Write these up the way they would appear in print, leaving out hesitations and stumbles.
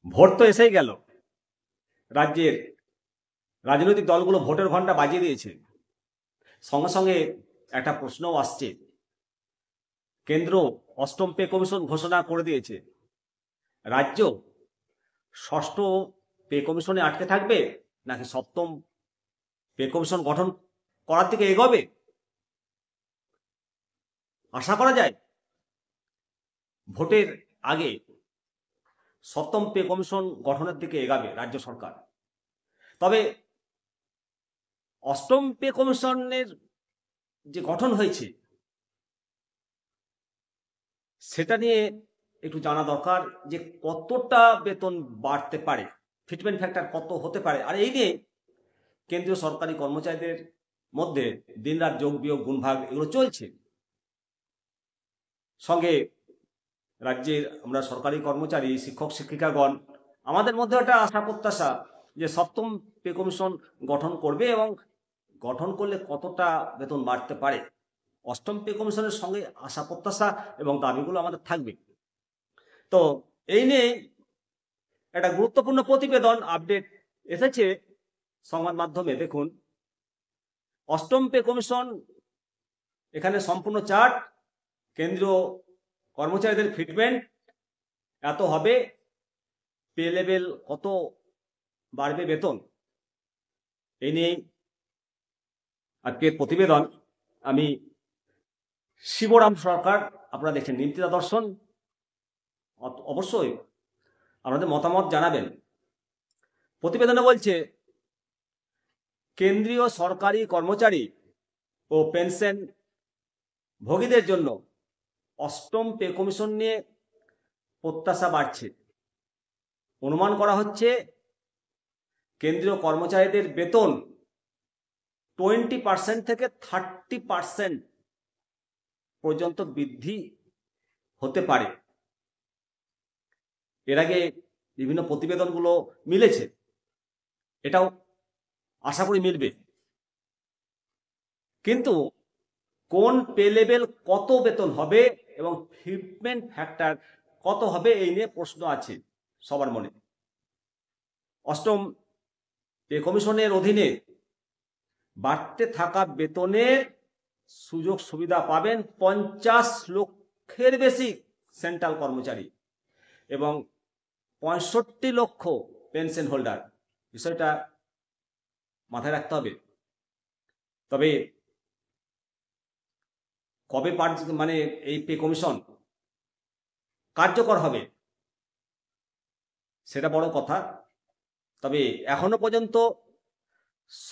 Vote তো এসেই গেল, রাজ্যের রাজনৈতিক দলগুলো ভোটের ঘন্টা বাজিয়ে দিয়েছে। সঙ্গে সঙ্গে একটা প্রশ্নও আসছে, কেন্দ্র অষ্টম পে কমিশন ঘোষণা করে দিয়েছে, রাজ্য ষষ্ঠ পে কমিশনে আটকে থাকবে নাকি সপ্তম পে কমিশন গঠন করার দিকে এগোবে? আশা করা যায় ভোটের আগে সপ্তম পে কমিশন গঠনের দিকে এগাবে রাজ্য সরকার। তবে অষ্টম পে কমিশনের যে গঠন হয়েছে সেটা নিয়ে একটু জানা দরকার, যে কতটা বেতন বাড়তে পারে, ফিটমেন্ট ফ্যাক্টর কত হতে পারে। আর এই নিয়ে কেন্দ্রীয় সরকারি কর্মচারীদের মধ্যে দিনরাত যোগ বিয়োগ গুণভাগ এগুলো চলছে। সঙ্গে রাজ্যের আমরা সরকারি কর্মচারী শিক্ষক শিক্ষিকাগণ আমাদের মধ্যে একটা আশা প্রত্যাশা যে সপ্তম পে কমিশন গঠন করবে, এবং গঠন করলে কতটা বেতন বাড়তে পারে, অষ্টম পে কমিশনের সঙ্গে আশা প্রত্যাশা এবং দাবিগুলো আমাদের থাকবে। তো এই নিয়ে একটা গুরুত্বপূর্ণ প্রতিবেদন আপডেট এসেছে সংবাদ মাধ্যমে। দেখুন, অষ্টম পে কমিশন, এখানে সম্পূর্ণ চার্ট, কেন্দ্রীয় কর্মচারীদের ফিটমেন্ট এত হবে, পে লেভেল কত বাড়বে বেতন, এই নিয়ে আজকের প্রতিবেদন। আমি শিবরাম সরকার, আপনারা দেখছেন নিমতিদা দর্শন, অবশ্যই আপনাদের মতামত জানাবেন। প্রতিবেদনে বলছে, কেন্দ্রীয় সরকারি কর্মচারী ও পেনশন ভোগীদের জন্য অষ্টম পে কমিশন নিয়ে প্রত্যাশা বাড়ছে। অনুমান করা হচ্ছে কেন্দ্রীয় কর্মচারীদের বেতন 20% থেকে 30% পর্যন্ত বৃদ্ধি হতে পারে। এর আগে বিভিন্ন প্রতিবেদনগুলো মিলেছে, এটাও আশা করি মিলবে। কিন্তু কোন পে লেভেল কত বেতন হবে এবং ফিটমেন্ট ফ্যাক্টর কত হবে, এই নিয়ে প্রশ্ন আছে সবার মনে। অষ্টম পে কমিশনের অধীনে বাড়তে থাকা বেতনের সুযোগ সুবিধা পাবেন 50 লক্ষের বেশি সেন্ট্রাল কর্মচারী এবং 65 লক্ষ পেনশন হোল্ডার। বিষয়টা মাথায় রাখতে হবে। তবে কবে মানে এই পে কমিশন কার্যকর হবে সেটা বড় কথা। তবে এখনো পর্যন্ত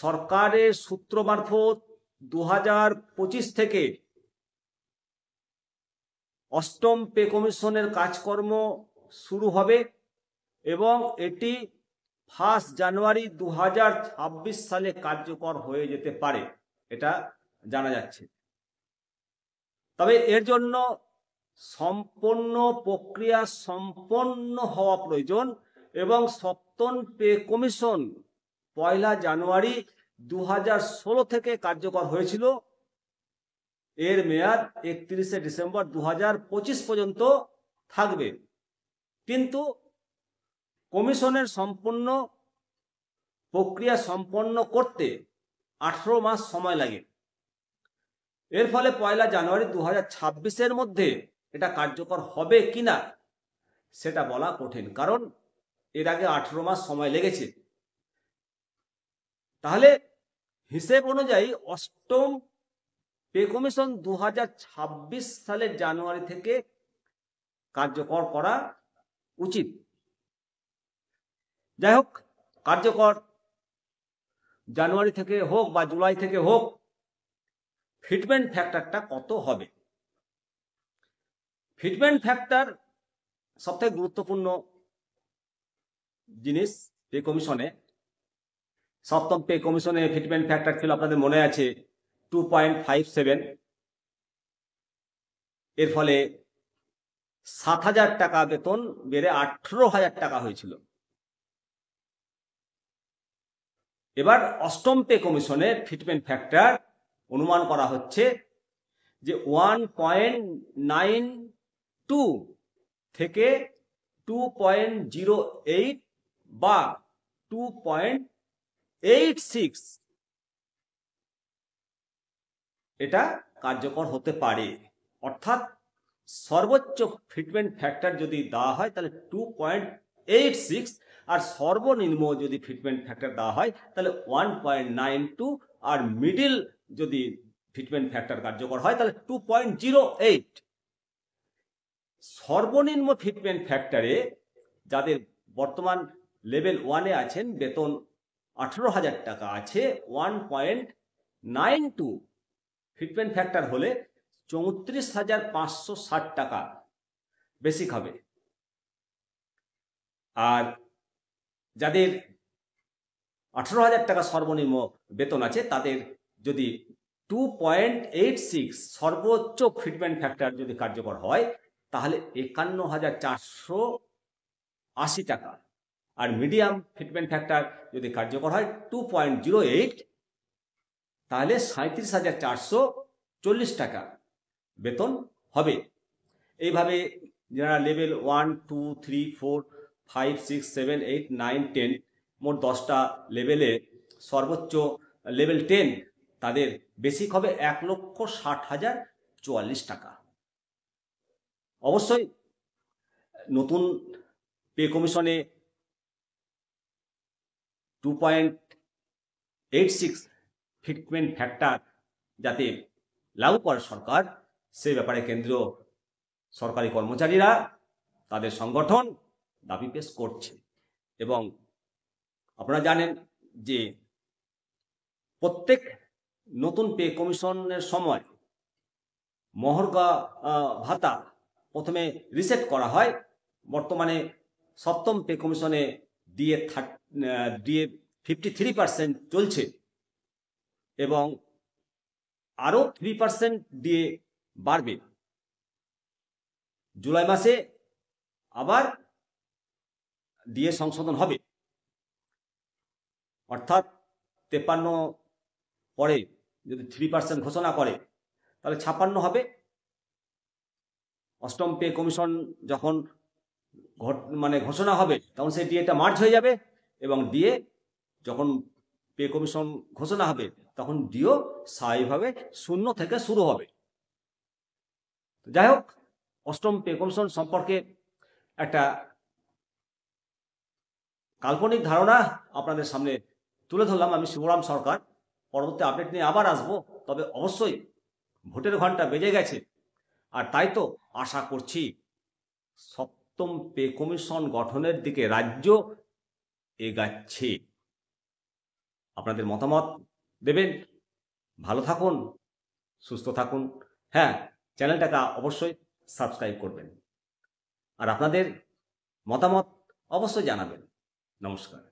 সরকারের সূত্র মারফত 2025 থেকে অষ্টম পে কমিশনের কাজকর্ম শুরু হবে এবং এটি 1 জানুয়ারি 2026 সালে কার্যকর হয়ে যেতে পারে, এটা জানা যাচ্ছে। তবে এর জন্য সম্পূর্ণ প্রক্রিয়া সম্পন্ন হওয়া প্রয়োজন এবং সপ্তম পে কমিশন 1 জানুয়ারি 2016 থেকে কার্যকর হয়েছিল। এর মেয়াদ 31 ডিসেম্বর 2025 পর্যন্ত থাকবে, কিন্তু কমিশনের সম্পূর্ণ প্রক্রিয়া সম্পন্ন করতে 18 মাস সময় লাগে। এর ফলে 1 জানুয়ারি 2026-এর মধ্যে এটা কার্যকর হবে কিনা সেটা বলা কঠিন, কারণ এর আগে 18 মাস সময় লেগেছে। তাহলে হিসেব অনুযায়ী অষ্টম পে কমিশন 2026 সালের জানুয়ারি থেকে কার্যকর করা উচিত। যাই হোক, কার্যকর জানুয়ারি থেকে হোক বা জুলাই থেকে হোক, ফিটমেন্ট ফ্যাক্টরটা কত হবে? ফিটমেন্ট ফ্যাক্টর সবথেকে গুরুত্বপূর্ণ জিনিস পে কমিশনে। সপ্তম পে কমিশনে ফিটমেন্ট ফ্যাক্টর ছিল, আপনাদের মনে আছে, 2.57। এর ফলে 7,000 টাকা বেতন বেড়ে 18,000 টাকা হয়েছিল। এবার অষ্টম পে কমিশনের ফিটমেন্ট ফ্যাক্টর অনুমান করা হচ্ছে যে 1.92 থেকে 2.08 বা 2.86 এটা কার্যকর হতে পারে। অর্থাৎ সর্বোচ্চ ফিটমেন্ট ফ্যাক্টর যদি দেওয়া হয় তাহলে 2.86, আর সর্বনিম্ন যদি ফিটমেন্ট ফ্যাক্টর দেওয়া হয় তাহলে 1.92, আর মিডিল যদি ফিটমেন্ট ফ্যাক্টর কার্যকর হয় তাহলে 2.08। সর্বনিম্ন ফিটমেন্ট ফ্যাক্টরে যাদের বর্তমান লেভেল 1-এ আছেন, বেতন 18,000 টাকা আছে, 1.92 ফিটমেন্ট ফ্যাক্টর হলে 34,560 টাকা বেসিক হবে। আর যাদের 18,000 টাকা সর্বনিম্ন বেতন আছে তাদের যদি 2.86 সর্বোচ্চ ফিটমেন্ট ফ্যাক্টর যদি কার্যকর হয় তাহলে 51,480 টাকা, আর মিডিয়াম ফিটমেন্ট ফ্যাক্টর যদি কার্যকর হয় 2.08 তাহলে 37,440 টাকা বেতন হবে। এইভাবে যারা লেভেল 1, 2, 3, 4, 5, 6, 7, 8, 9, 10 মোট 10টা লেভেলে সর্বোচ্চ লেভেল 10 তাদের বেসিক হবে 1,60,044 টাকা। অবশ্যই নতুন পে কমিশনে 2.86 ফিটমেন্ট ফ্যাক্টর যাতে লাগু করে সরকার, সেই ব্যাপারে কেন্দ্রীয় সরকারি কর্মচারীরা তাদের সংগঠন দাবি পেশ করছে। এবং আপনারা জানেন যে প্রত্যেক নতুন পে কমিশনের সময় মহর্ঘা ভাতা প্রথমে রিসেট করা হয়। বর্তমানে সপ্তম পে কমিশনে ডিএ 53% চলছে এবং আরো 3% ডিএ বাড়বে। জুলাই মাসে আবার ডিএ সংশোধন হবে, অর্থাৎ 53 পরে যদি 3% ঘোষণা করে তাহলে 56 হবে। অষ্টম পে কমিশন যখন ঘোষণা হবে তখন সেই ডিএটা মার্জ হয়ে যাবে, এবং ডিএ যখন পে কমিশন ঘোষণা হবে তখন ডিও স্বাভাবিকভাবে 0 থেকে শুরু হবে। যাই হোক, অষ্টম পে কমিশন সম্পর্কে একটা কাল্পনিক ধারণা আপনাদের সামনে তুলে ধরলাম আমি, শিবরাম সরকার। পরবর্তী আপডেট নিয়ে আবার আসবো, তবে অবশ্যই ভোটের ঘন্টা বেজে গেছে, আর তাই তো আশা করছি সপ্তম পে কমিশন গঠনের দিকে রাজ্য এগাচ্ছে। আপনাদের মতামত দেবেন। ভালো থাকুন, সুস্থ থাকুন। হ্যাঁ, চ্যানেলটাকে অবশ্যই সাবস্ক্রাইব করবেন, আর আপনাদের মতামত অবশ্যই জানাবেন। নমস্কার।